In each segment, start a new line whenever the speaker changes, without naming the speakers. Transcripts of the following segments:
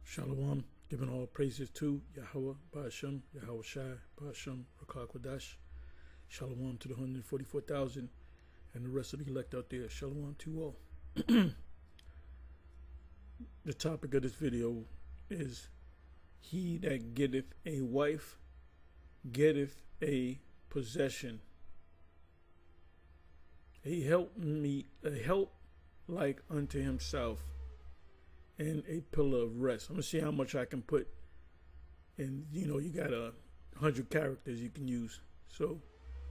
Shalom, giving all praises to Yahweh, Ba'ashem, Yahweh Shai, Ba'ashem, Rakah Kodash. Shalom to the 144,000 and the rest of the elect out there. Shalom to all. The topic of this video is, he that getteth a wife getteth a possession, a help like unto himself, and a pillar of rest. I'm gonna see how much I can put in. You got 100 characters you can use. So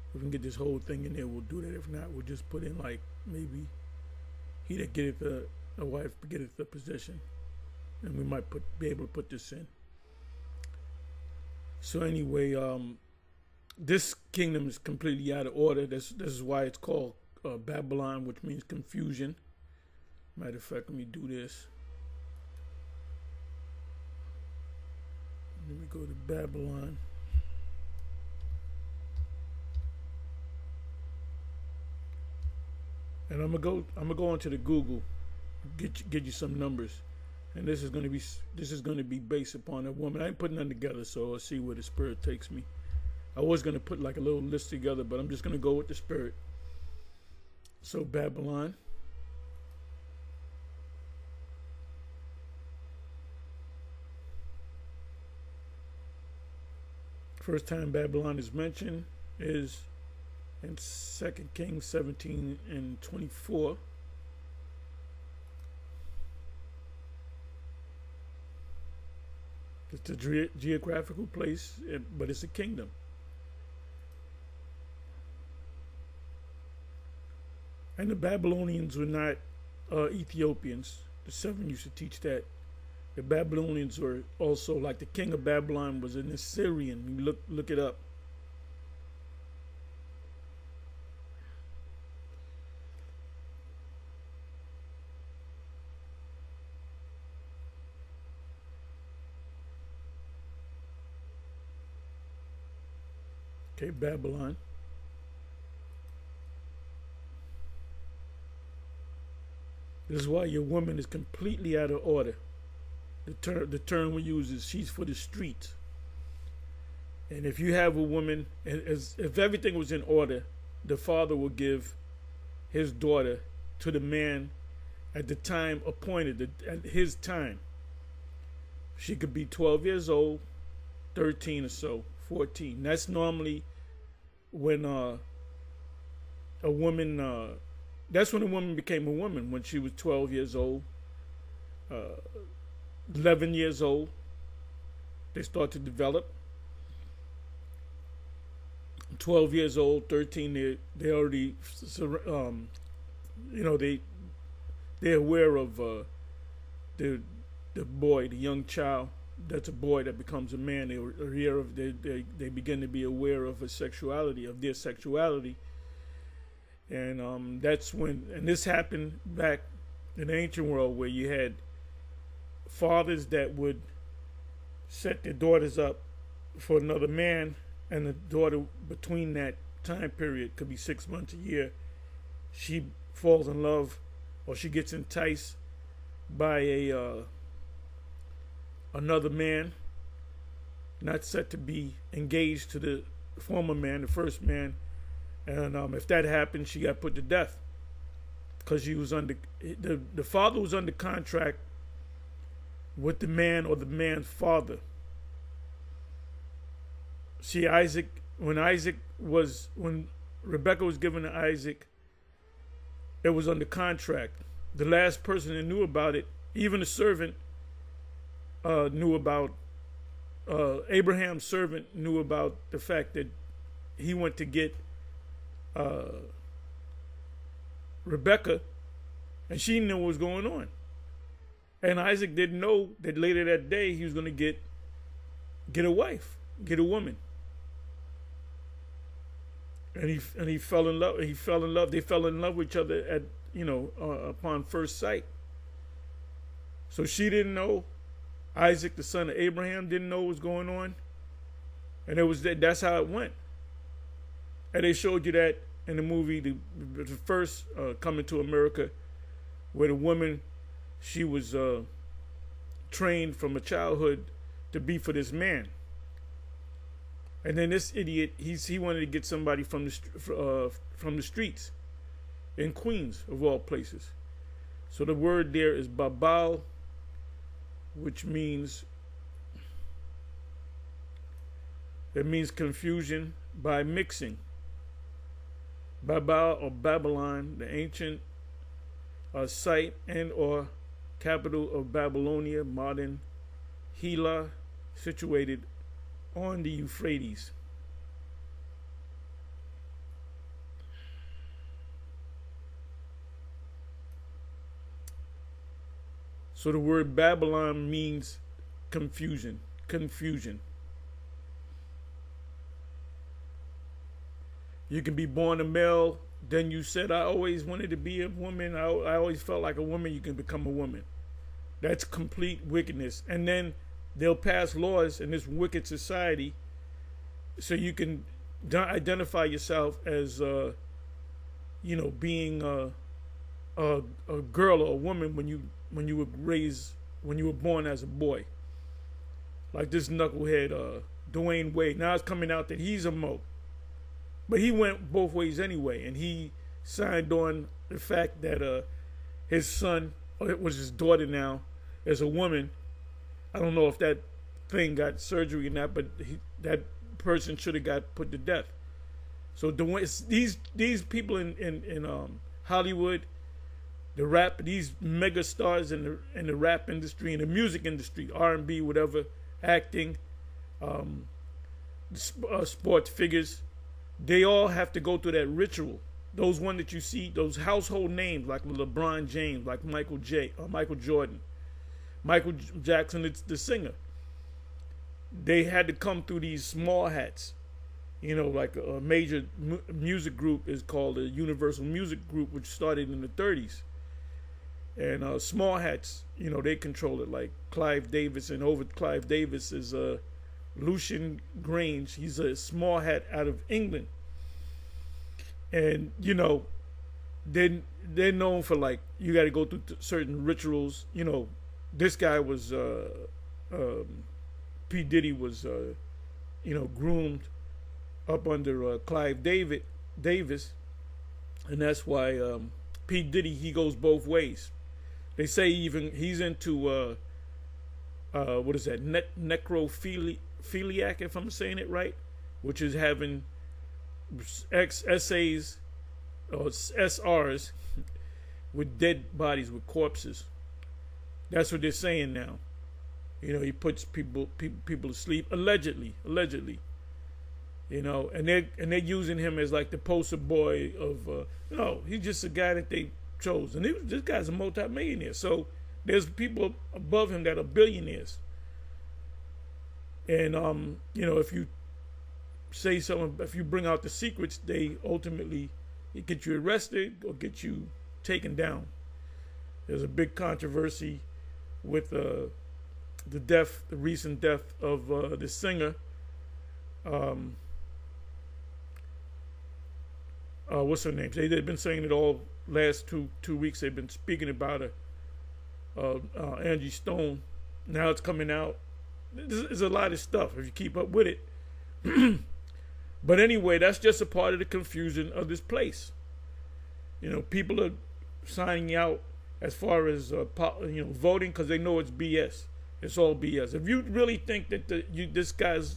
if we can get this whole thing in there, we'll do that. If not, we'll just put in like maybe he that getteth a wife getteth a possession, and we might be able to put this in. So anyway, this kingdom is completely out of order. This is why it's called Babylon, which means confusion. Matter of fact, let me do this. Let me go to Babylon. And I'm gonna go onto the Google, get you some numbers, and this is gonna be based upon a woman. I ain't putting none together, so I'll see where the spirit takes me. I was gonna put like a little list together, but I'm just gonna go with the spirit. So Babylon. First time Babylon is mentioned is in 2 Kings 17 and 24. It's a geographical place, but it's a kingdom. And the Babylonians were not Ethiopians. The seven used to teach that. The Babylonians were also, like the king of Babylon was an Assyrian. You look it up. Okay, Babylon. This is why your woman is completely out of order. The term we use is she's for the streets. And if you have a woman, if everything was in order, the father will give his daughter to the man at the time appointed, at his time. She could be 12 years old, 13 or so, 14. That's normally when a woman, that's when a woman became a woman, when she was 12 years old, 11 years old, they start to develop. 12 years old, 13, they already, they're aware of the boy, the young child. That's a boy that becomes a man. They begin to be aware of their sexuality, and that's when. And this happened back in the ancient world, where you had fathers that would set their daughters up for another man, and the daughter, between that time period, could be 6 months, a year, she falls in love, or she gets enticed by another man, not set to be engaged to the former man, the first man, and if that happened, she got put to death, because she was under the father was under contract with the man or the man's father. See, when Rebecca was given to Isaac, it was under contract. The last person that knew about it, even the servant, knew about, Abraham's servant knew about the fact that he went to get Rebecca, and she knew what was going on. And Isaac didn't know that later that day he was going to get a wife, get a woman. And he fell in love. They fell in love with each other at upon first sight. So she didn't know. Isaac, the son of Abraham, didn't know what was going on. And that's how it went. And they showed you that in the movie, the first Coming to America, where the woman, she was trained from a childhood to be for this man. And then this idiot, he wanted to get somebody from the streets in Queens, of all places. So the word there is babal, which means, it means confusion by mixing. Babel or Babylon, the ancient site and or capital of Babylonia, modern Hela, situated on the Euphrates. So the word Babylon means confusion, confusion. You can be born a male, then you said, I always wanted to be a woman. I always felt like a woman. You can become a woman. That's complete wickedness. And then they'll pass laws in this wicked society so you can identify yourself as, being a girl or a woman when you were born as a boy. Like this knucklehead, Dwayne Wade. Now it's coming out that he's a Mo. But he went both ways anyway, and he signed on the fact that his son, or it was his daughter now, as a woman. I don't know if that thing got surgery or not, but that person should have got put to death. So these people in Hollywood, these mega stars in the rap industry, in the music industry, R&B, whatever, acting, sports figures. They all have to go through that ritual. Those one that you see, those household names like LeBron James, like Michael Jordan, Michael Jackson, it's the singer. They had to come through these small hats. Like a major music group is called the Universal Music Group, which started in the 30s. And small hats, they control it. Like Clive Davis, and over Clive Davis is Lucian Grange. He's a small hat out of England. And, they're known for, like, you got to go through certain rituals. This guy was, P. Diddy was, groomed up under Clive Davis. And that's why P. Diddy, he goes both ways. They say even he's into, what is that, necrophilia? Philiac, if I'm saying it right, which is having essays or SRs with dead bodies, with corpses. That's what they're saying now. He puts people to sleep allegedly. And they're using him as like the poster boy of no, he's just a guy that they chose, and this guy's a multi-millionaire. So there's people above him that are billionaires. And, if you say something, if you bring out the secrets, they ultimately get you arrested or get you taken down. There's a big controversy with the recent death of the singer. What's her name? They've been saying it all last two weeks. They've been speaking about her, Angie Stone. Now it's coming out. There's a lot of stuff if you keep up with it. But anyway, that's just a part of the confusion of this place. People are signing out as far as voting because they know it's BS. It's all BS. If you really think that this guy's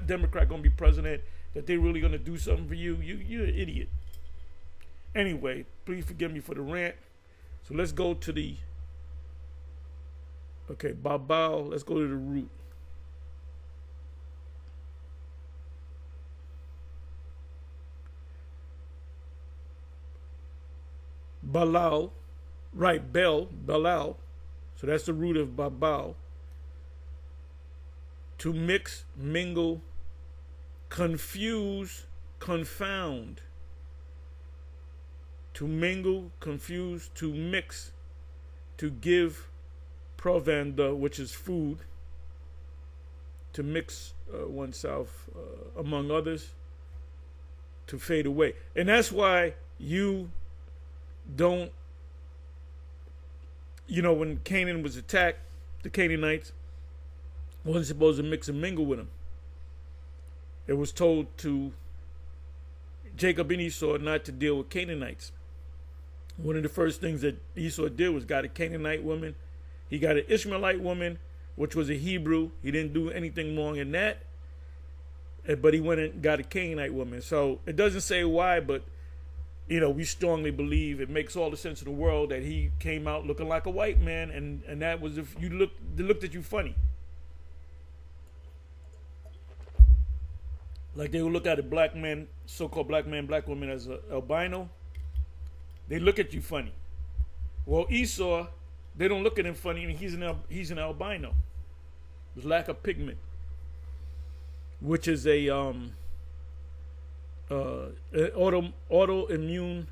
Democrat going to be president, that they're really going to do something for you, you're an idiot. Anyway, please forgive me for the rant. So let's go to the babal, let's go to the root. Balal, right, Balal. So that's the root of babal. To mix, mingle, confuse, confound. To mingle, confuse, to mix, to give, provanda, which is food, to mix oneself among others, to fade away. And that's why you don't, when Canaan was attacked, the Canaanites, wasn't supposed to mix and mingle with them. It was told to Jacob and Esau not to deal with Canaanites. One of the first things that Esau did was got a Canaanite woman. He got an Ishmaelite woman, which was a Hebrew. He didn't do anything wrong in that. But he went and got a Canaanite woman. So it doesn't say why, but we strongly believe it makes all the sense in the world that he came out looking like a white man, and that was if they looked at you funny. Like they would look at a black man, so-called black man, black woman as an albino. They look at you funny. Well, Esau, they don't look at him funny, and he's an albino. There's lack of pigment, which is a autoimmune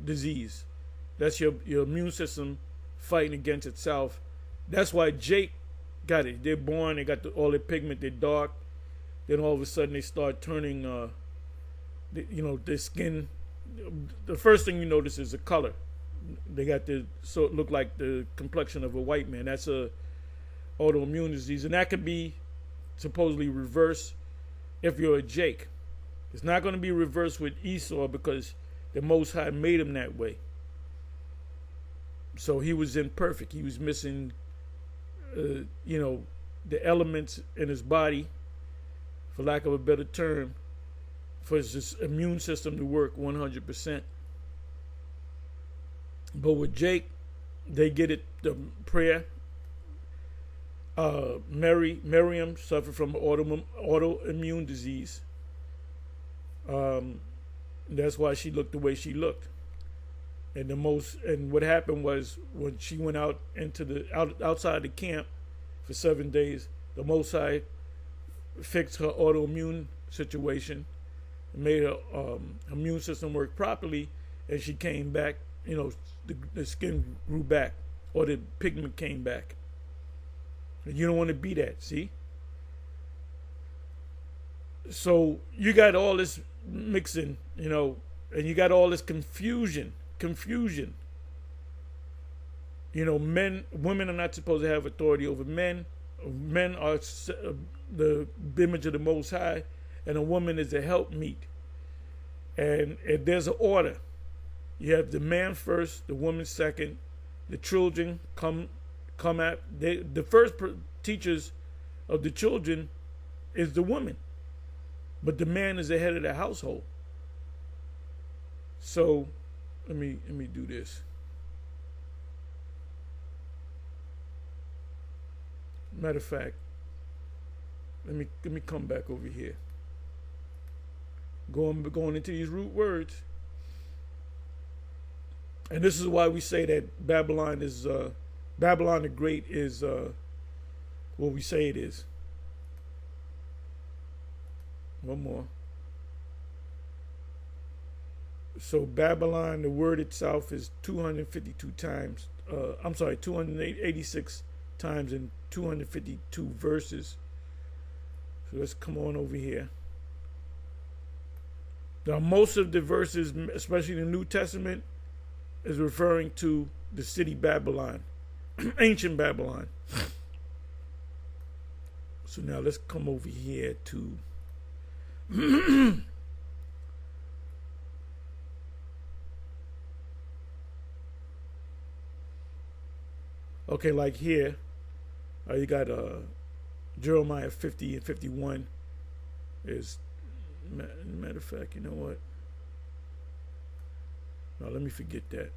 disease. That's your immune system fighting against itself. That's why Jake got it. They're born, they got all their pigment, they're dark. Then all of a sudden they start turning, their skin. The first thing you notice is the color. They got it look like the complexion of a white man. That's a autoimmune disease, and that can be supposedly reversed if you're a Jake. It's not going to be reversed with Esau because the Most High made him that way. So he was imperfect. He was missing, the elements in his body, for lack of a better term, for his immune system to work 100%. But with Jake, they get it, the prayer. Miriam suffered from autoimmune disease. That's why she looked the way she looked. And what happened was when she went out into outside the camp for 7 days, the Most High fixed her autoimmune situation, made her immune system work properly, and she came back. The skin grew back, or the pigment came back. And you don't want to be that, see? So you got all this mixing, and you got all this confusion. Women are not supposed to have authority over men. Men are the image of the Most High, and a woman is a helpmeet. And there's an order. You have the man first, the woman second, the children come at. The first teachers of the children is the woman, but the man is the head of the household. So let me do this. Matter of fact, let me come back over here. Going into these root words. And this is why we say that Babylon the Great is what we say it is. One more. So Babylon, the word itself is 252 times. 286 times in 252 verses. So let's come on over here. Now, most of the verses, especially in the New Testament, is referring to the city Babylon, ancient Babylon. So now let's come over here to okay, like here, you got Jeremiah 50 and 51 is, matter of fact, you know what? No, let me forget that.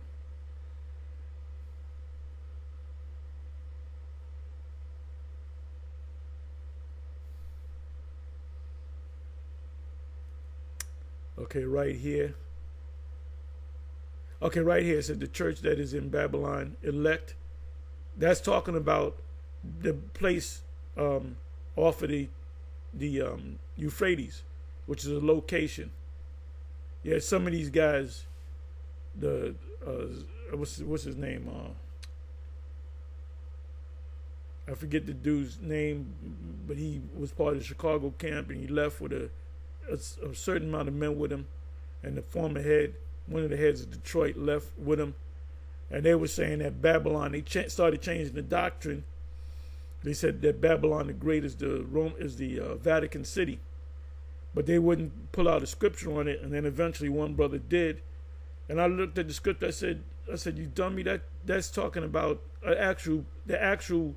Okay, right here. Okay, right here it says the church that is in Babylon, elect. That's talking about the place off of the Euphrates, which is a location. Yeah, some of these guys, what's his name? I forget the dude's name, but he was part of the Chicago camp, and he left with a certain amount of men with him, and the former head, one of the heads of Detroit, left with him, and they were saying that Babylon, they started changing the doctrine. They said that Babylon the Great is the Vatican City, but they wouldn't pull out a scripture on it. And then eventually one brother did, and I looked at the scripture. I said, you dummy, that's talking about the actual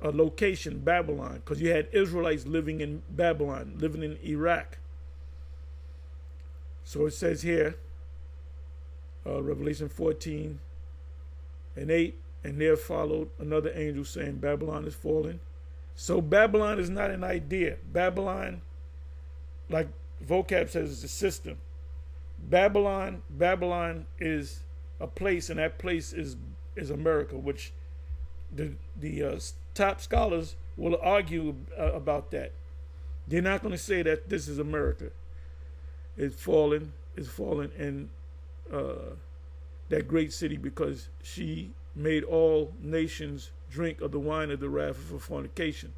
location, Babylon, because you had Israelites living in Babylon, living in Iraq. So it says here, Revelation 14:8, and there followed another angel saying, Babylon is fallen. So Babylon is not an idea. Babylon, like vocab says, is a system. Babylon is a place, and that place is America, which the top scholars will argue about that. They're not going to say that this is America. It's fallen in that great city, because she made all nations drink of the wine of the wrath of her fornication.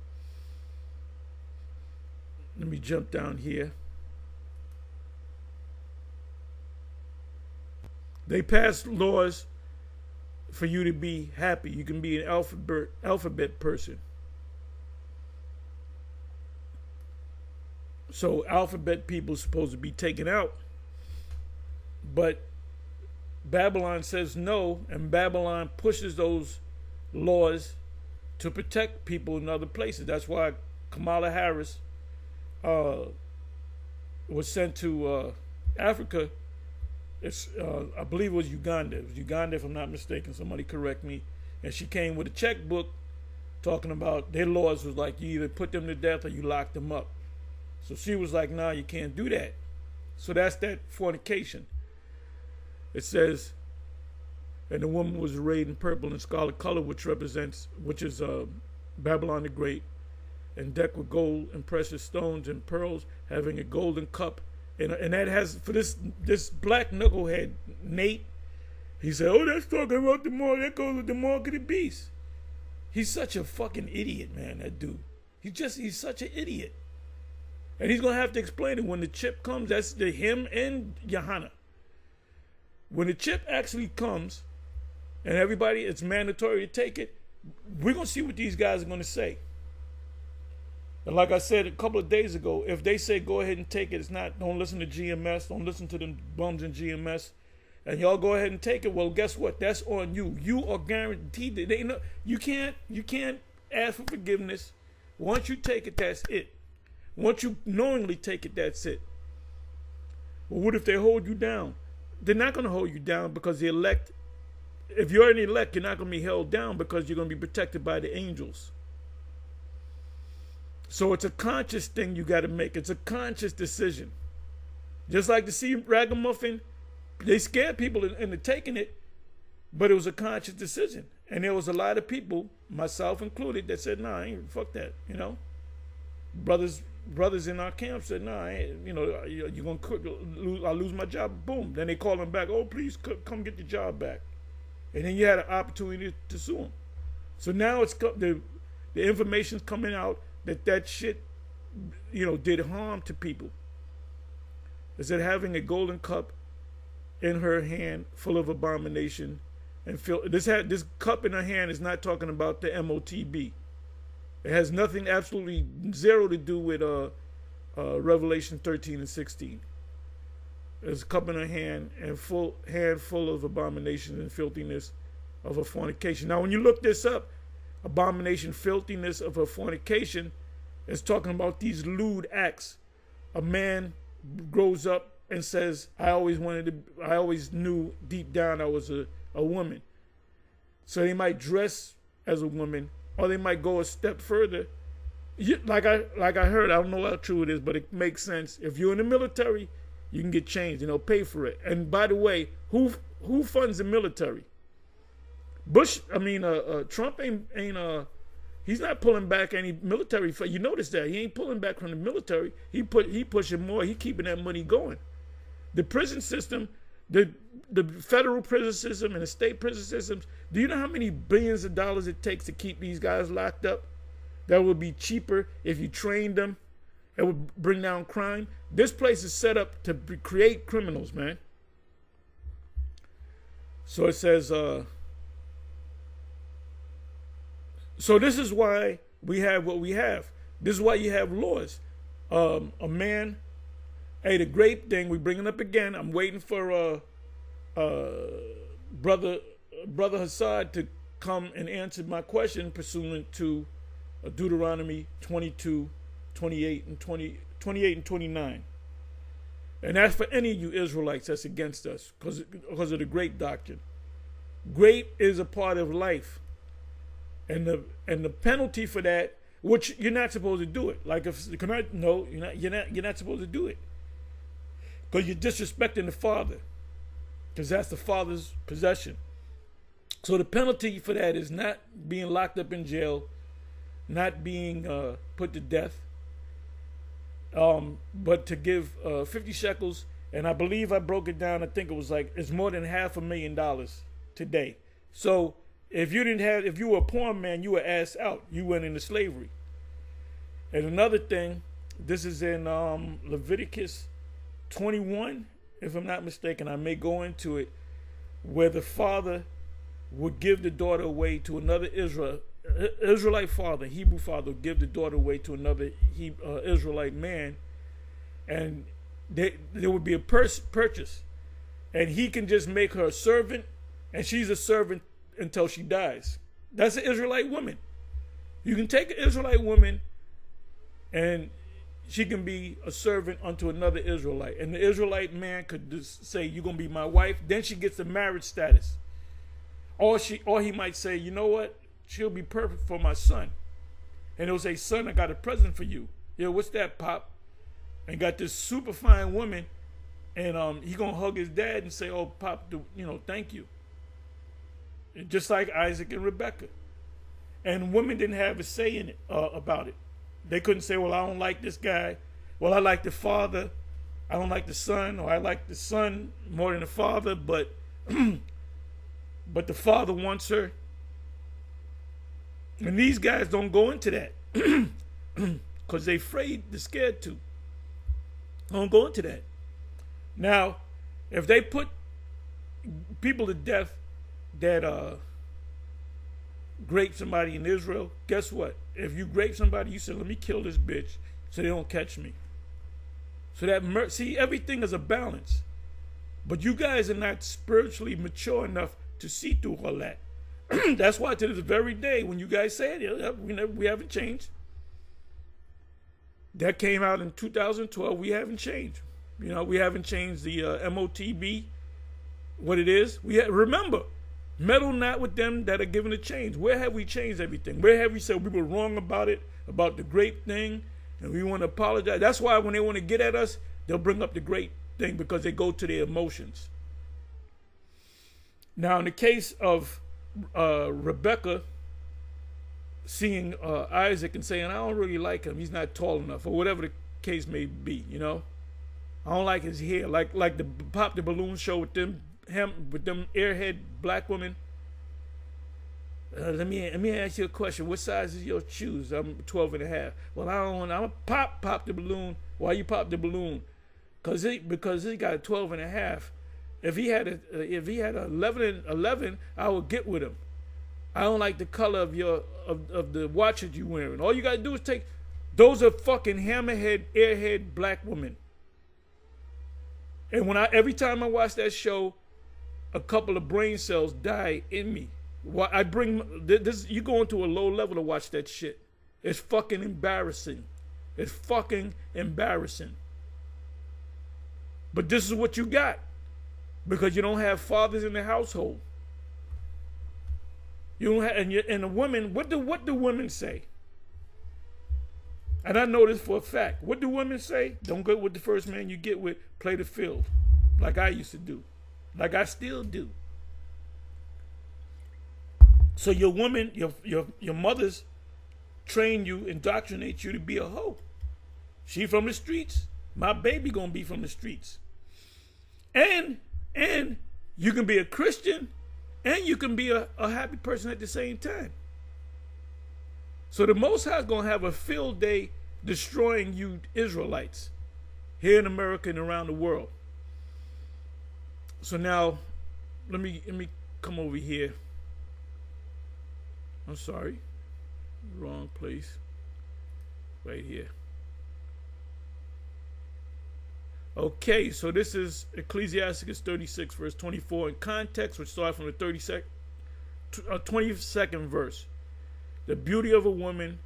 Let me jump down here. They passed laws for you to be happy. You can be an alphabet person. So alphabet people are supposed to be taken out. But Babylon says no, and Babylon pushes those laws to protect people in other places. That's why Kamala Harris was sent to Africa. I believe it was Uganda. It was Uganda, if I'm not mistaken. Somebody correct me. And she came with a checkbook talking about their laws was like you either put them to death or you lock them up. So she was like, nah, you can't do that. So that's that fornication. It says, and the woman was arrayed in purple and scarlet color, which is Babylon the Great, and decked with gold and precious stones and pearls, having a golden cup. And that has, for this black knucklehead, Nate, he said, oh, that's talking about the mark, that goes with the mark of the beast. He's such a fucking idiot, man, that dude. He's such an idiot. And he's going to have to explain it when the chip comes. That's him and Johanna. When the chip actually comes, and everybody, it's mandatory to take it, we're going to see what these guys are going to say. And like I said a couple of days ago, if they say go ahead and take it, it's not, don't listen to GMS, don't listen to them bums in GMS, and y'all go ahead and take it, well, guess what? That's on you. You are guaranteed that you can't ask for forgiveness. Once you take it, that's it. Once you knowingly take it, that's it. Well, what if they hold you down? They're not going to hold you down, because the elect, if you're an elect, you're not going to be held down, because you're going to be protected by the angels. So it's a conscious thing you got to make. It's a conscious decision. Just like the sea ragamuffin, they scared people into taking it, but it was a conscious decision. And there was a lot of people, myself included, that said, nah, I ain't, fuck that, you know. Brothers in our camp said, nah, you're going to, I'll lose my job. Boom. Then they call them back. Oh, please come get your job back. And then you had an opportunity to sue them. So now it's the information's coming out that shit, did harm to people. Is that having a golden cup in her hand full of abomination and filth. This cup in her hand is not talking about the MOTB. It has nothing, absolutely zero, to do with Revelation 13 and 16. There's a cup in her hand and hand full of abomination and filthiness of her fornication. Now, when you look this up, abomination, filthiness of her fornication, is talking about these lewd acts. A man grows up and says, I always knew deep down I was a woman. So they might dress as a woman, or they might go a step further. Like I heard, I don't know how true it is, but it makes sense. If you're in the military, you can get changed, pay for it. And by the way, who funds the military? Trump ain't he's not pulling back any military. You notice that he ain't pulling back from the military. He pushing more. He keeping that money going. The prison system, the federal prison system and the state prison systems. Do you know how many billions of dollars it takes to keep these guys locked up? That would be cheaper if you trained them. It would bring down crime. This place is set up to create criminals, man. So it says, so this is why we have what we have. This is why you have laws. A man, hey, the great thing, we bring it up again. I'm waiting for brother Hassad to come and answer my question pursuant to Deuteronomy 22, 28 and 28 and 29. And that's for any of you Israelites that's against us because of the grape doctrine. Grape is a part of life. And the penalty for that, which you're not supposed to do it. Like if no, you're not supposed to do it. Because you're disrespecting the Father. Because that's the Father's possession. So the penalty for that is not being locked up in jail, not being put to death, but to give 50 shekels. And I believe I broke it down. I think it was like, it's more than $500,000 today. So if you were a poor man, you were asked out. You went into slavery. And another thing, this is in Leviticus 21, if I'm not mistaken. I may go into it, where the father would give the daughter away to another Israelite father, Hebrew father, would give the daughter away to another Israelite man, and there would be a purchase, and he can just make her a servant, and she's a servant until she dies. That's an Israelite woman. You can take an Israelite woman, and she can be a servant unto another Israelite, and the Israelite man could just say, "You're gonna be my wife." Then she gets the marriage status. Or he might say, "You know what? She'll be perfect for my son." And he'll say, "Son, I got a present for you." "Yeah, what's that, Pop?" And got this super fine woman, and he gonna hug his dad and say, "Oh, Pop, thank you." Just like Isaac and Rebekah. And women didn't have a say in it about it. They couldn't say, "Well, I don't like this guy. Well, I like the father. I don't like the son, or I like the son more than the father, but but the father wants her." And these guys don't go into that because they're afraid, they're scared to. Don't go into that. Now, if they put people to death that grape somebody in Israel, guess what? If you grape somebody, you say, "Let me kill this bitch so they don't catch me." So that see, everything is a balance. But you guys are not spiritually mature enough to see through all that. That's why to this very day, when you guys say it, we haven't changed. That came out in 2012. We haven't changed. We haven't changed the MOTB, what it is. Remember, meddle not with them that are given a change. Where have we changed everything? Where have we said we were wrong about it, about the grape thing, and we want to apologize? That's why when they want to get at us, they'll bring up the grape thing, because they go to their emotions. Now, in the case of Rebekah seeing Isaac and saying, "I don't really like him. He's not tall enough," or whatever the case may be, I don't like his hair. Like the Pop the Balloon show with them airhead black women. Let me ask you a question. What size is your shoes? I'm 12 and a half. Well, I'm a pop the balloon. Why you pop the balloon? Because he got a 12 and a half. If he had a 11, I would get with him. I don't like the color of the watches you wearing. All you gotta do is take. Those are fucking hammerhead, airhead black women. And every time I watch that show, a couple of brain cells die in me. I bring this. You go into a low level to watch that shit. It's fucking embarrassing. It's fucking embarrassing. But this is what you got, because you don't have fathers in the household. You don't have, and the women. What do women say? And I know this for a fact. What do women say? Don't go with the first man you get with. Play the field, like I used to do, like I still do. So your woman, your mothers train you, indoctrinate you to be a hoe. She from the streets. My baby gonna be from the streets. And you can be a Christian and you can be a happy person at the same time. So the Most High is gonna have a field day destroying you Israelites here in America and around the world. So now let me come over here. I'm sorry, wrong place. Right here. Okay, so this is Ecclesiastes 36, verse 24 in context, which starts from the 22nd verse. The beauty of a woman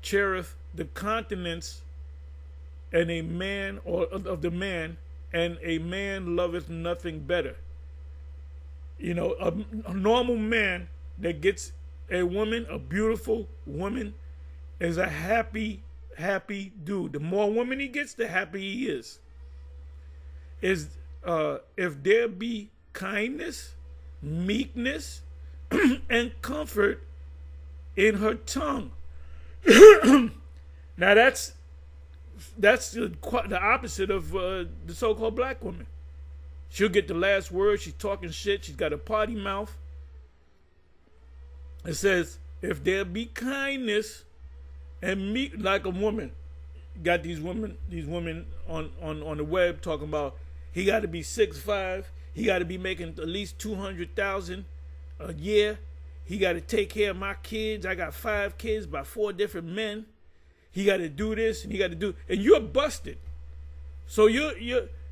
cherisheth the countenance and a man, or of the man, and a man loveth nothing better. You know, a normal man that gets a woman, a beautiful woman, is a happy dude. The more women he gets, the happier he is. If there be kindness, meekness, and comfort in her tongue. Now that's the opposite of the so-called black woman. She'll get the last word. She's talking shit. She's got a potty mouth. It says, if there be kindness and meek, like a woman. Got these women on the web talking about he got to be 6'5", he got to be making at least $200,000 a year. He got to take care of my kids. I got 5 kids by 4 different men. He got to do this and he got to do, and you're busted. So you're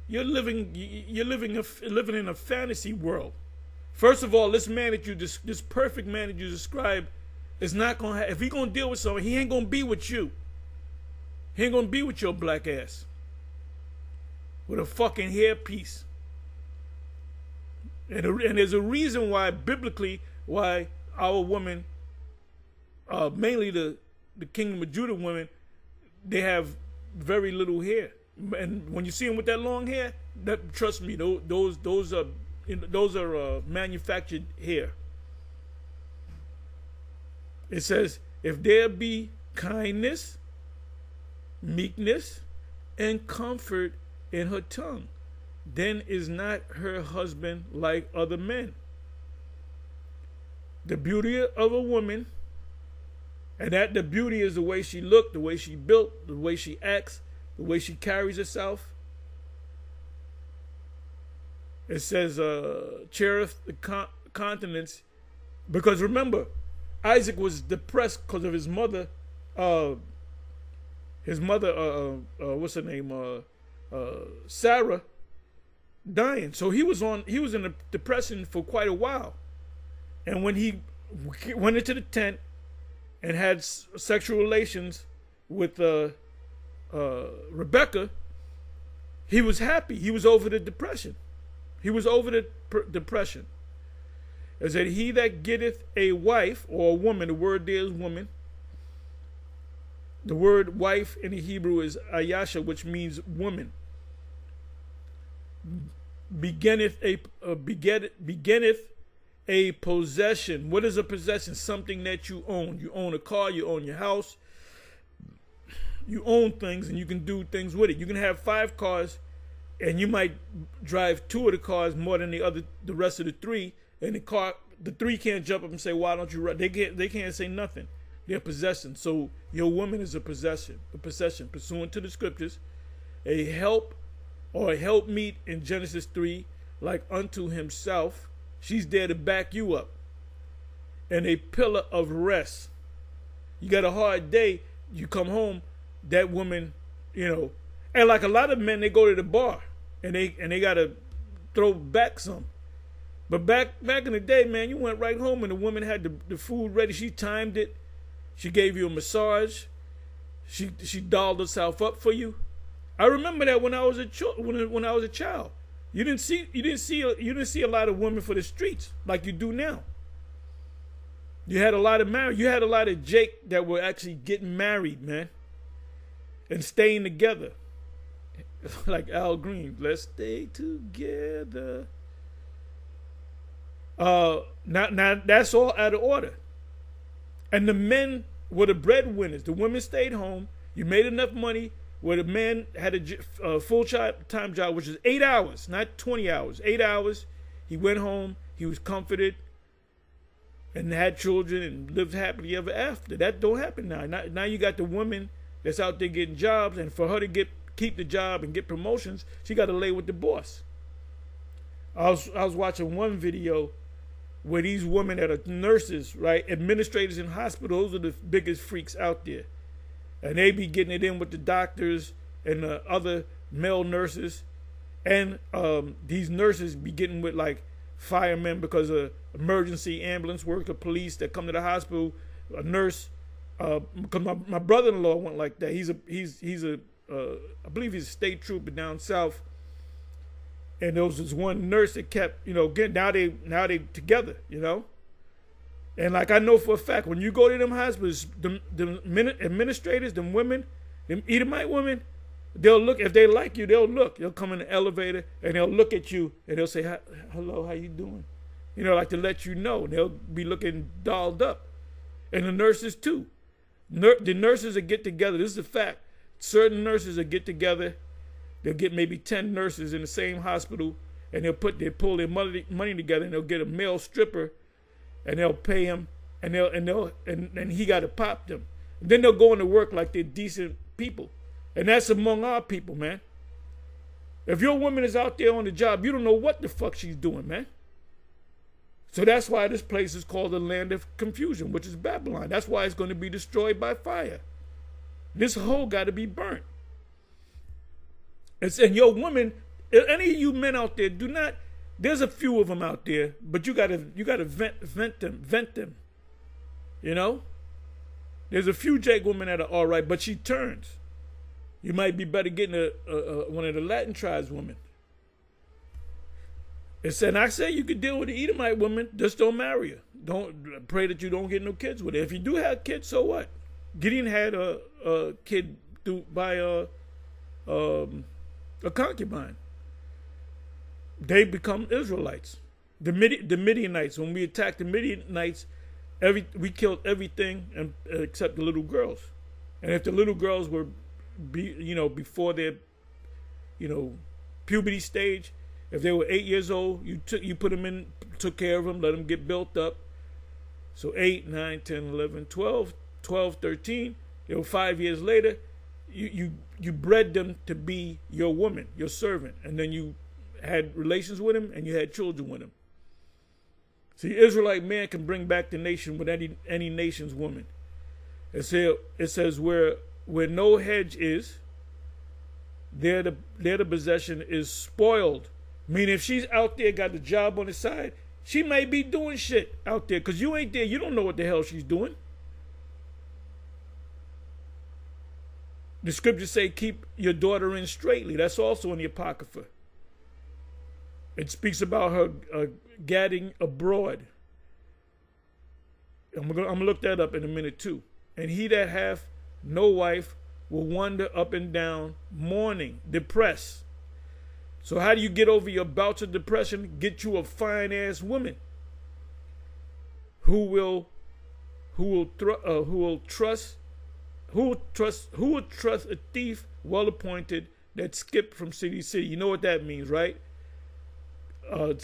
living in a fantasy world. First of all, this man that this perfect man that you describe is not gonna if he gonna deal with someone, he ain't gonna be with you. He ain't gonna be with your black ass with a fucking hairpiece. And there's a reason why biblically why our women, mainly the Kingdom of Judah women, they have very little hair. And when you see them with that long hair, that, trust me, those are manufactured hair. It says, if there be kindness, meekness, and comfort in her tongue, then is not her husband like other men. The beauty of a woman, and that the beauty is the way she looked, the way she built, the way she acts, the way she carries herself. It says, cherith the countenance, because remember, Isaac was depressed because of his mother. What's her name? Sarah dying. So he was in a depression for quite a while. And when he went into the tent and had sexual relations with Rebecca, he was happy. He was over the depression. It said, he that getteth a wife, or a woman, the word there is woman. The word wife in the Hebrew is ayasha, which means woman. Beginneth a possession. What is a possession? Something that you own. You own a car, you own your house. You own things and you can do things with it. You can have 5 cars and you might drive 2 of the cars more than the rest of the 3. And the 3 can't jump up and say, why don't you run? They can't say nothing. They're possession. So your woman is a possession pursuant to the scriptures. A help or a helpmeet in Genesis 3, like unto himself. She's there to back you up. And a pillar of rest. You got a hard day, you come home, that woman, and like a lot of men, they go to the bar and they gotta throw back some. But back in the day, man, you went right home and the woman had the food ready. She timed it. She gave you a massage. She dolled herself up for you. I remember that when I was a child. You didn't see a lot of women for the streets like you do now. You had a lot of Jake that were actually getting married, man, and staying together. Like Al Green, let's stay together. Now that's all out of order. And the men were the breadwinners. The women stayed home. You made enough money where the man had a full-time job, which is 8 hours, not 20 hours. 8 hours. He went home. He was comforted and had children and lived happily ever after. That don't happen now. Now you got the woman that's out there getting jobs, and for her to keep the job and get promotions, she got to lay with the boss. I was watching one video where these women that are nurses, right, administrators in hospitals, those are the biggest freaks out there, and they be getting it in with the doctors and the other male nurses, and these nurses be getting with like firemen because of emergency ambulance worker, police that come to the hospital, a nurse. Because my brother-in-law went like that. He's a I believe he's a state trooper down south. And there was this one nurse that kept, again, now they together, And like I know for a fact, when you go to them hospitals, the administrators, them women, them Edomite women, they'll look, if they like you, they'll come in the elevator and they'll look at you and they'll say, hello, how you doing? Like to let you know. And they'll be looking dolled up. And the nurses too. The nurses will get together. This is a fact. Certain nurses will get together. They'll get maybe 10 nurses in the same hospital, and they'll pull their money together, and they'll get a male stripper, and they'll pay him, and he got to pop them. And then they'll go into work like they're decent people, and that's among our people, man. If your woman is out there on the job, you don't know what the fuck she's doing, man. So that's why this place is called the land of confusion, which is Babylon. That's why it's going to be destroyed by fire. This hole got to be burnt. And your women, any of you men out there, do not. There's a few of them out there, but you gotta vent them. There's a few Jake women that are all right, but she turns. You might be better getting one of the Latin tribes women. And I say you could deal with the Edomite woman, just don't marry her. Don't pray that you don't get no kids with her. If you do have kids, so what? Gideon had a kid by a concubine. They become Israelites. The Midianites, when we attacked the Midianites, we killed everything except the little girls. And if the little girls were, before their, puberty stage, if they were 8 years old, you put them in, took care of them, let them get built up. So 8, 9, 10, 11, 12, 13. 5 years later, you bred them to be your woman, your servant, and then you had relations with him and you had children with him. See, Israelite man can bring back the nation with any nation's woman. It says where no hedge is, there the possession is spoiled. Meaning if she's out there, got the job on the side, she may be doing shit out there because you ain't there. You don't know what the hell she's doing. The scriptures say, keep your daughter in straitly. That's also in the Apocrypha. It speaks about her gadding abroad. I'm gonna look that up in a minute too. And he that hath no wife will wander up and down, mourning, depressed. So how do you get over your bouts of depression? Get you a fine ass woman who will trust a thief well appointed that skipped from city to city. You know what that means, right? A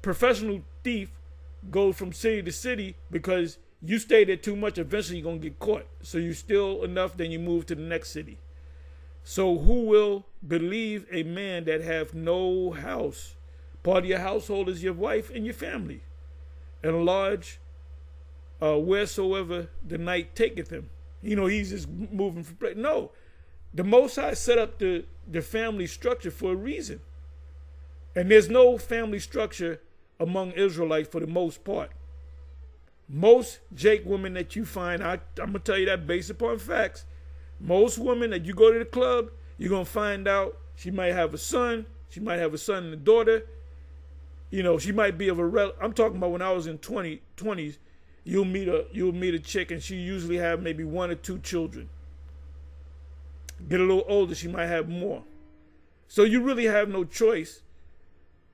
professional thief goes from city to city because you stay there too much. Eventually you're going to get caught. So you steal enough, then you move to the next city. So who will believe a man that have no house? Part of your household is your wife and your family. And a large wheresoever the night taketh him. He's just moving from place. No. The Most High set up the family structure for a reason. And there's no family structure among Israelites for the most part. Most Jake women that you find, I'm going to tell you that based upon facts. Most women that you go to the club, you're going to find out she might have a son. She might have a son and a daughter. She might be of a I'm talking about when I was in 20s. You'll meet a chick and she usually have maybe 1 or 2 children. Get a little older, she might have more. So you really have no choice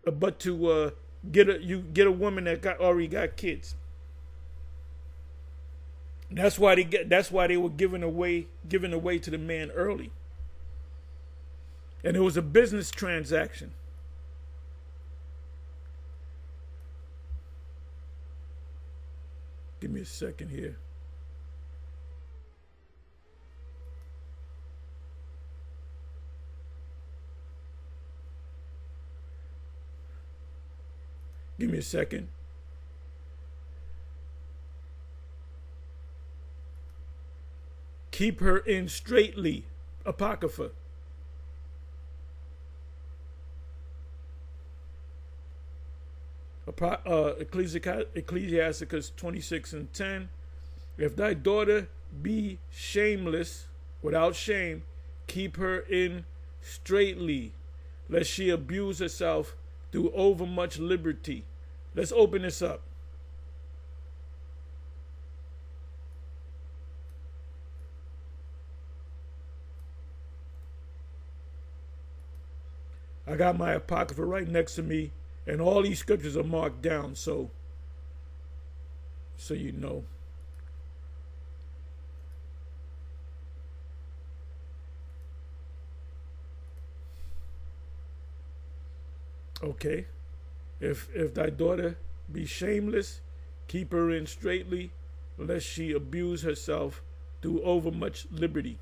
but to get a woman that already got kids. That's why they were given away to the man early. And it was a business transaction. Give me a second here. Give me a second. Keep her in straitly. Apocrypha. Ecclesiasticus 26:10. If thy daughter be shameless, without shame, keep her in straitly, lest she abuse herself through overmuch liberty. Let's open this up. I got my apocrypha right next to me, and all these scriptures are marked down, so you know. Okay. If thy daughter be shameless, keep her in straitly, lest she abuse herself through overmuch liberty.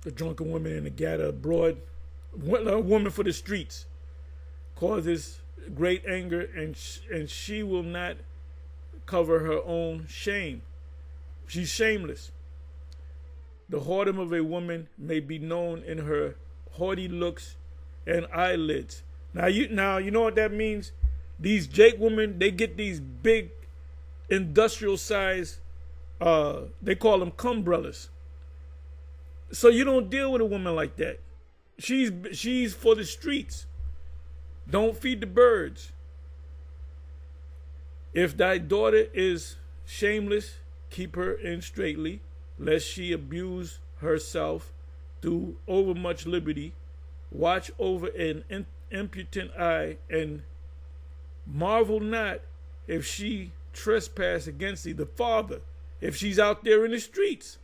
The drunken woman in the gutter abroad, a woman for the streets, causes great anger, and she will not cover her own shame. She's shameless. The whoredom of a woman may be known in her haughty looks and eyelids. Now you know what that means? These Jake women, they get these big industrial size, they call them cumbrellas. So you don't deal with a woman like that. She's for the streets. Don't feed the birds. If thy daughter is shameless, keep her in straitly, lest she abuse herself through overmuch liberty. Watch over an impudent eye, and marvel not if she trespass against thee. The father, if she's out there in the streets,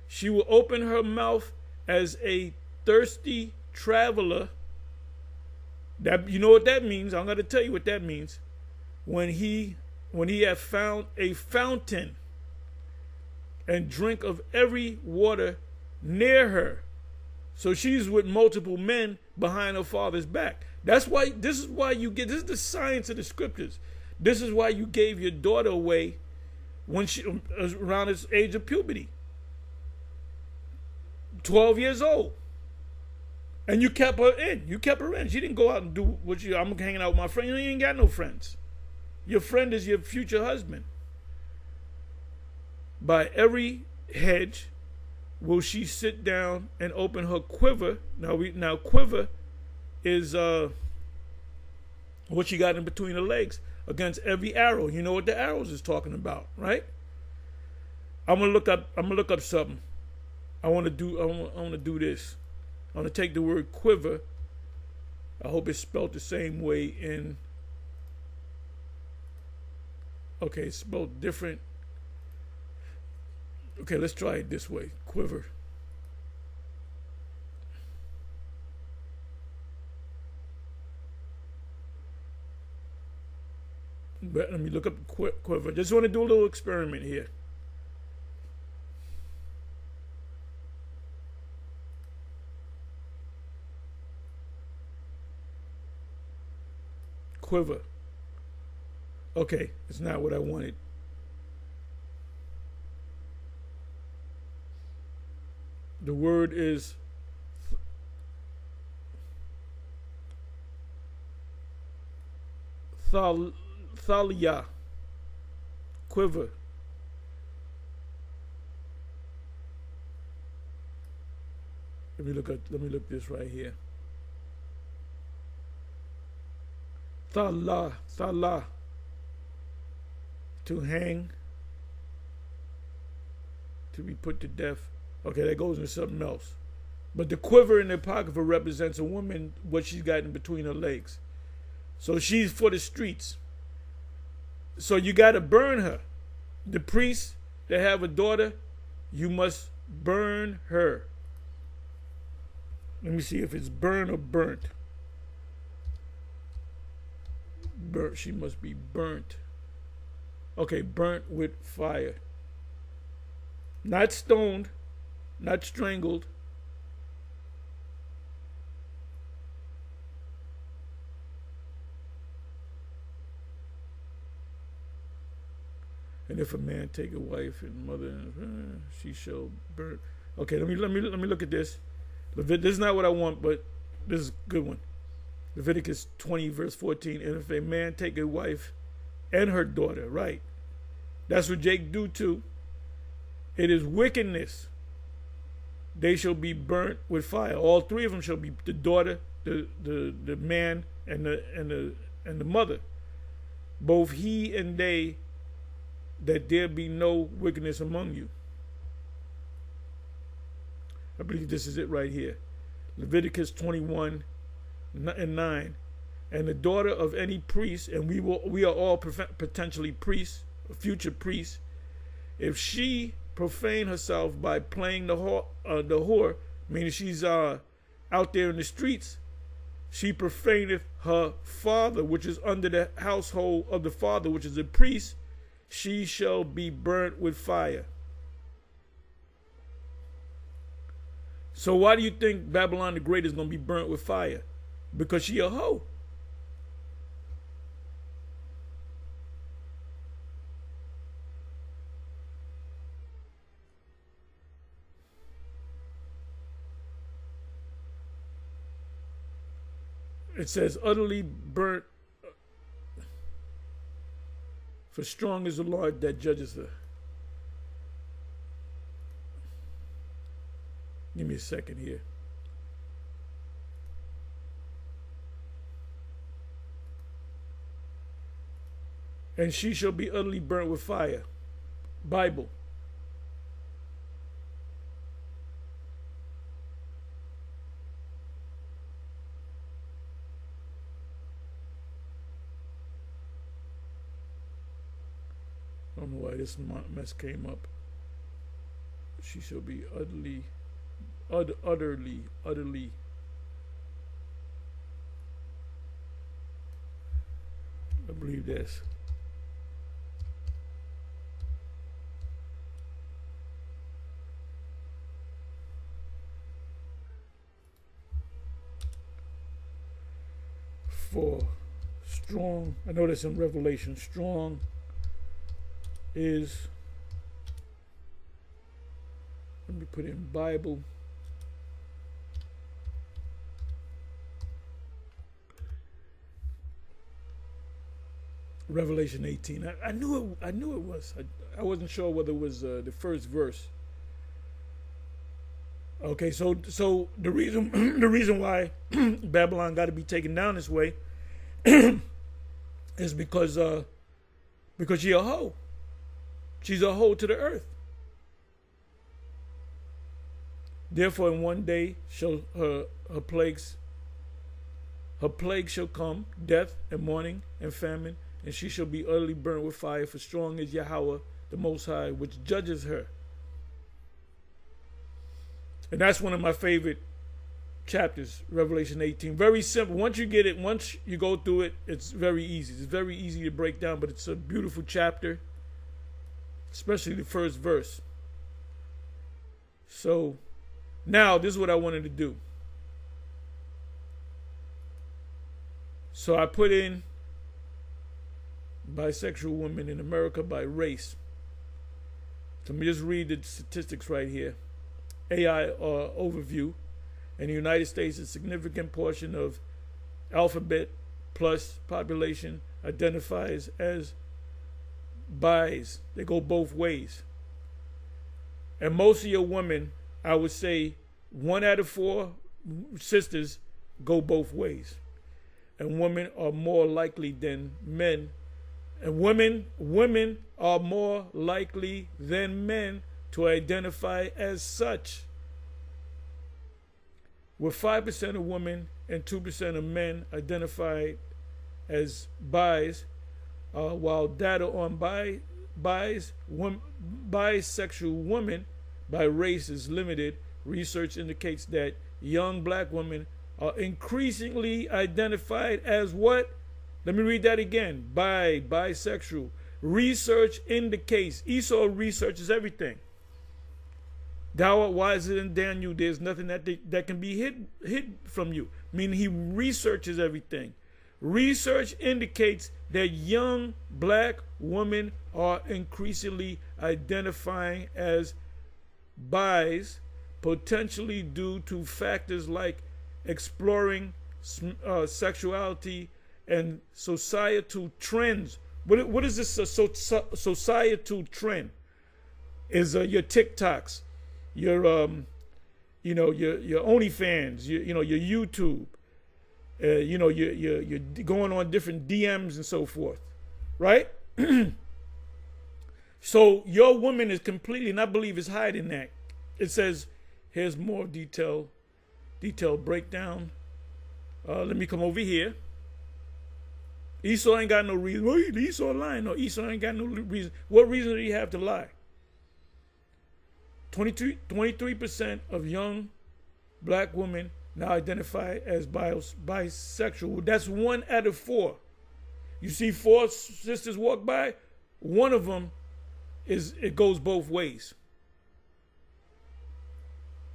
she will open her mouth as a thirsty traveler. That, you know what that means? I'm going to tell you what that means. When he hath found a fountain, and drink of every water near her. So she's with multiple men behind her father's back. This is the science of the scriptures. This is why you gave your daughter away when she was around the age of puberty. 12 years old. And you kept her in. She didn't go out and do I'm hanging out with my friend. You ain't got no friends. Your friend is your future husband. By every hedge will she sit down and open her quiver. Now quiver is what she got in between her legs against every arrow. You know what the arrows is talking about, right? I'm gonna look up something. I want to do this. I want to take the word quiver. I hope it's spelled the same way in. Okay, it's spelled different. Okay, let's try it this way. Quiver. But let me look up quiver. Just want to do a little experiment here. Quiver. Okay, it's not what I wanted. The word is thalia, quiver. Let me look this right here. Thala, to hang, to be put to death. Okay, that goes into something else. But the quiver in the Apocrypha represents a woman, what she's got in between her legs. So she's for the streets. So you got to burn her. The priests that have a daughter, you must burn her. Let me see if it's burn or burnt. She must be burnt. Okay, burnt with fire. Not stoned, not strangled. And if a man take a wife and mother, she shall burn. Okay, let me look at this. This is not what I want, but this is a good one. Leviticus 20 verse 14. And if a man take a wife and her daughter, right? That's what Jake do too. It is wickedness. They shall be burnt with fire. All three of them shall be the daughter, the man, and the mother. Both he and they, that there be no wickedness among you. I believe this is it right here. Leviticus 21 and 9. And the daughter of any priest, and we are all potentially priests, future priests, if she profane herself by playing the whore, meaning she's out there in the streets, she profaneth her father, which is under the household of the father, which is a priest, she shall be burnt with fire. So why do you think Babylon the Great is going to be burnt with fire? Because she a hoe. It says utterly burnt, for strong is the Lord that judges her. Give me a second here. And she shall be utterly burnt with fire. Bible. I don't know why this mess came up. She shall be utterly. I believe this. For strong, I know that's in Revelation, strong is, let me put it in Bible. Revelation 18. I knew it was. I wasn't sure whether it was the first verse. Okay, so the reason why Babylon got to be taken down this way is because she's a hoe. She's a hoe to the earth. Therefore, in one day shall her plagues shall come, death and mourning and famine, and she shall be utterly burnt with fire, for strong is Yahweh the Most High, which judges her. And that's one of my favorite chapters, Revelation 18. Very simple. Once you get it, once you go through it, it's very easy. It's very easy to break down, but it's a beautiful chapter, especially the first verse. So now this is what I wanted to do. So I put in bisexual women in America by race. So let me just read the statistics right here. AI overview. In the United States, a significant portion of alphabet plus population identifies as bis. They go both ways. And most of your women, I would say 1 out of 4 sisters go both ways. And women are more likely than men. And women are more likely than men to identify as such. With 5% of women and 2% of men identified as bis, while data on bisexual women by race is limited, research indicates that young black women are increasingly identified as what? Let me read that again. Bisexual. research indicates. Esau researches everything. Thou art wiser than Daniel. There's nothing that can be hid from you. Meaning he researches everything. Research indicates that young black women are increasingly identifying as bis, potentially due to factors like exploring sexuality and societal trends. What is this societal trend? Is your TikToks, your your OnlyFans, your YouTube, you're going on different DMs and so forth, right? So your woman is completely, and I believe is hiding that. It says, here's more detailed breakdown. Let me come over here. Esau ain't got no reason. Well, Esau lying. No, Esau ain't got no reason. What reason did he have to lie? 23% of young black women now identify as bisexual. That's 1 out of 4. You see 4 sisters walk by, one of them it goes both ways.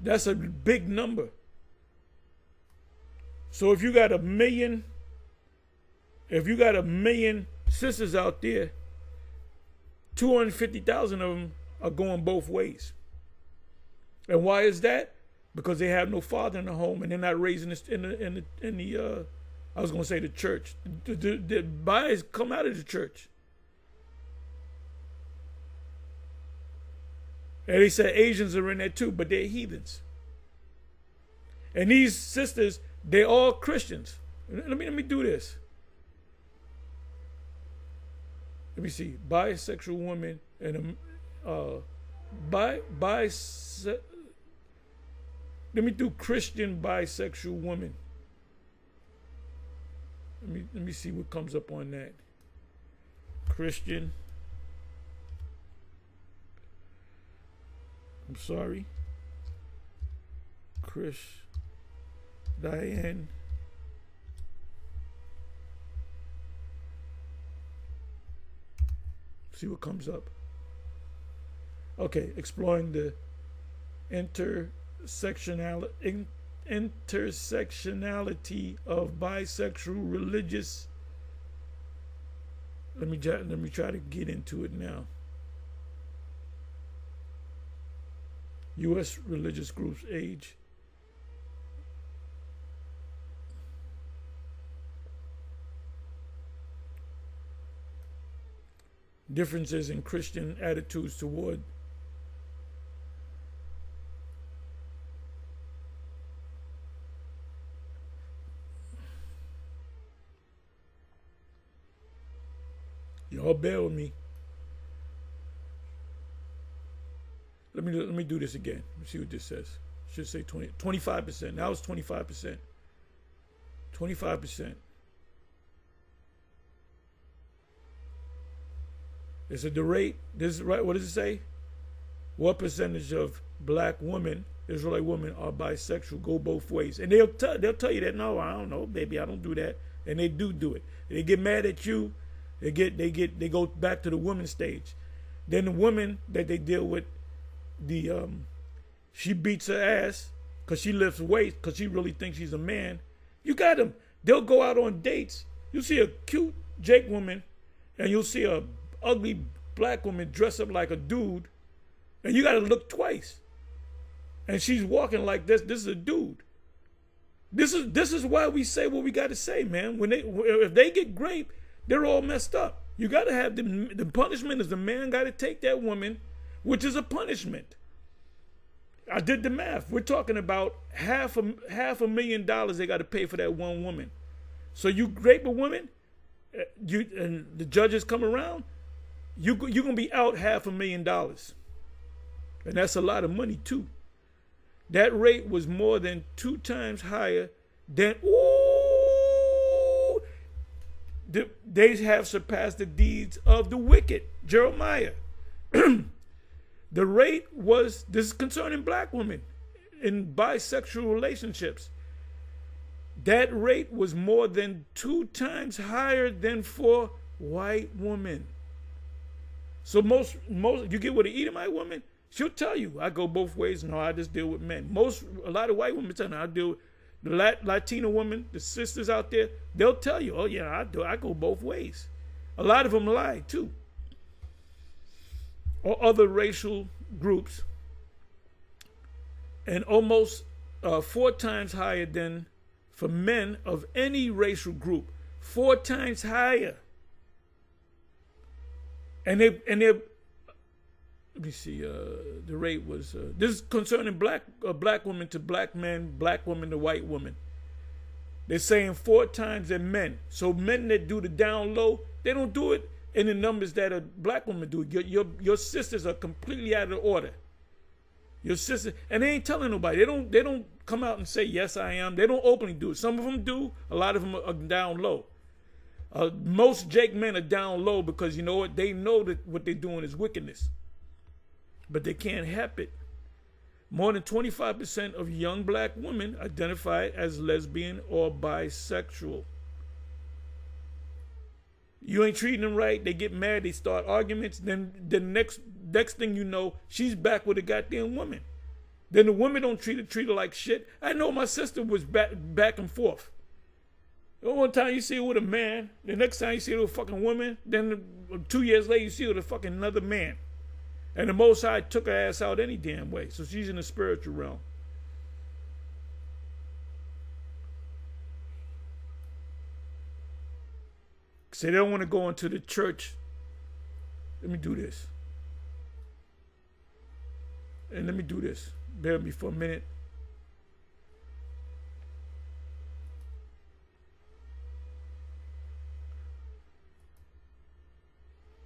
That's a big number. So if you got a million sisters out there, 250,000 of them are going both ways. And why is that? Because they have no father in the home, and they're not raising this in the I was going to say the church. The bis come out of the church. And they said Asians are in there too, but they're heathens. And these sisters, they're all Christians. Let me do this. Let me see. Bisexual woman and let me do Christian bisexual woman. Let me see what comes up on that. Christian. I'm sorry. Chris. Diane. See what comes up. Okay, exploring the intersectionality of bisexual religious. Let me try to get into it now. U.S. religious groups age. Differences in Christian attitudes toward y'all bear with me. Let me do this again. Let's see what this says. It should say 25%. Now it's 25%. 25%. It's the rate. This is right. What does it say? What percentage of black women, Israelite women, are bisexual? Go both ways, and they'll tell you that. No, I don't know, baby, I don't do that, and they do it. They get mad at you. They go back to the woman stage. Then the woman that they deal with, she beats her ass because she lifts weight because she really thinks she's a man. You got them. They'll go out on dates. You see a cute Jake woman, and you'll see a ugly black woman dressed up like a dude, and you got to look twice. And she's walking like this. This is a dude. This is why we say what we got to say, man. If they get raped, they're all messed up. You got to have the punishment is the man got to take that woman, which is a punishment. I did the math. We're talking about half $500,000 they got to pay for that one woman. So you rape a woman, and the judges come around, you're gonna be out $500,000, and that's a lot of money too. That rate was more than 2 times higher than they have surpassed the deeds of the wicked. Jeremiah. The rate was, this is concerning black women in bisexual relationships. That rate was more than 2 times higher than for white women. So most you get with an Edomite woman, she'll tell you, I go both ways. No, I just deal with men. A lot of white women tell me I deal with the Latino women, the sisters out there. They'll tell you, oh yeah, I go both ways. A lot of them lie too. Or other racial groups, and almost 4 times higher than for men of any racial group. 4 times higher. And they let me see, the rate was, this is concerning black women to black men, black women to white women. They're saying 4 times than men. So men that do the down low, they don't do it in the numbers that a black woman do. Your sisters are completely out of order. Your sisters, and they ain't telling nobody. They don't come out and say, yes, I am. They don't openly do it. Some of them do. A lot of them are down low. Most Jake men are down low because you know what? They know that what they're doing is wickedness. But they can't help it. More than 25% of young black women identify as lesbian or bisexual. You ain't treating them right. They get mad. They start arguments. Then the next thing you know, she's back with a goddamn woman. Then the woman don't treat her like shit. I know my sister was back and forth. One time you see her with a man, the next time you see her with a fucking woman, then 2 years later you see her with a fucking another man. And the Most High took her ass out any damn way. So she's in the spiritual realm. So they don't want to go into the church. Let me do this. And let me do this. Bear with me for a minute.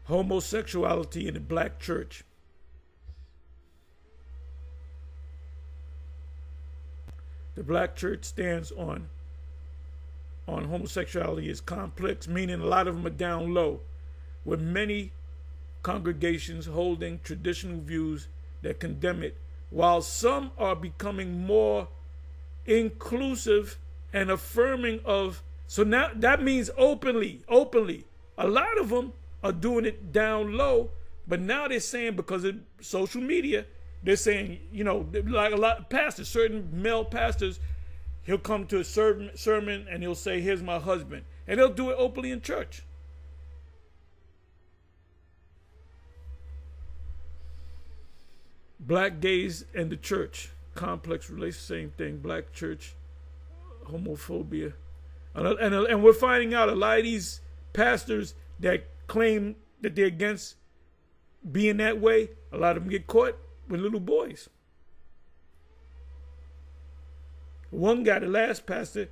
Homosexuality in the black church. The black church stands on homosexuality is complex, meaning a lot of them are down low, with many congregations holding traditional views that condemn it, while some are becoming more inclusive and affirming of. So now that means openly. A lot of them are doing it down low, but now they're saying, because of social media, they're saying, you know, like a lot of pastors, certain male pastors, he'll come to a sermon and he'll say, here's my husband. And they'll do it openly in church. Black gays and the church. Complex relations, same thing. Black church, homophobia. And we're finding out a lot of these pastors that claim that they're against being that way, a lot of them get caught with little boys. One guy, the last pastor,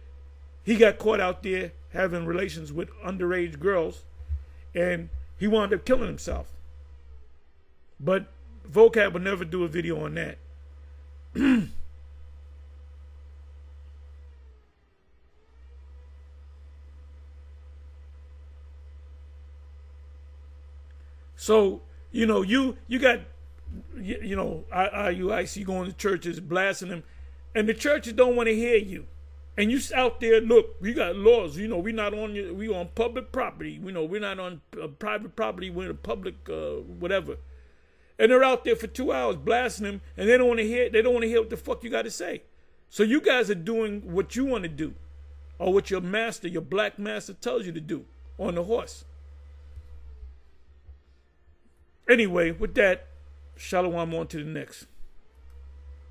he got caught out there having relations with underage girls, and he wound up killing himself. But Vocab will never do a video on that. So, you know, you got, you know, IUIC going to churches, blasting them, and the churches don't want to hear you. And you out there, look, we got laws, you know, we on public property, you know, we're not on private property, we're in a public whatever. And they're out there for 2 hours blasting them, and they don't want to hear what the fuck you got to say. So you guys are doing what you want to do, or what your master, your black master, tells you to do on the horse. Anyway, with that, shalom, on to the next.